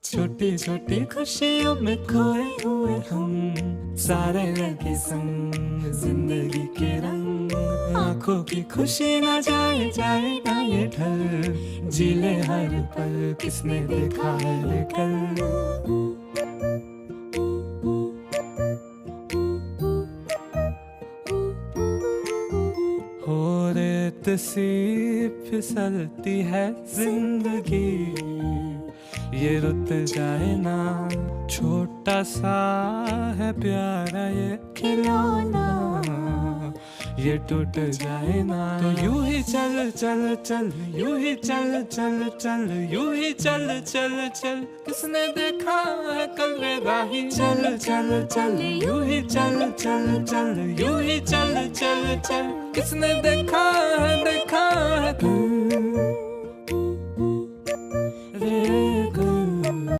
छोटी छोटी खुशियों में खोए हुए हम, सारे लगे संग जिंदगी के रंग। आंखों की खुशी ना जाए जाए ना ये ढल, जी ले हर पल किसने देखा है कल। हो रेत सी फिसलती है जिंदगी, ये रुत जाए ना। छोटा सा है प्यारा ये खिलौना, ये टूट जाए ना। तो यूं ही चल चल चल, यूं ही चल चल चल, यूं ही चल चल चल, किसने देखा है कल वे राही। चल चल चल, यूं ही चल चल चल, यूं ही चल चल चल, किसने देखा है कल।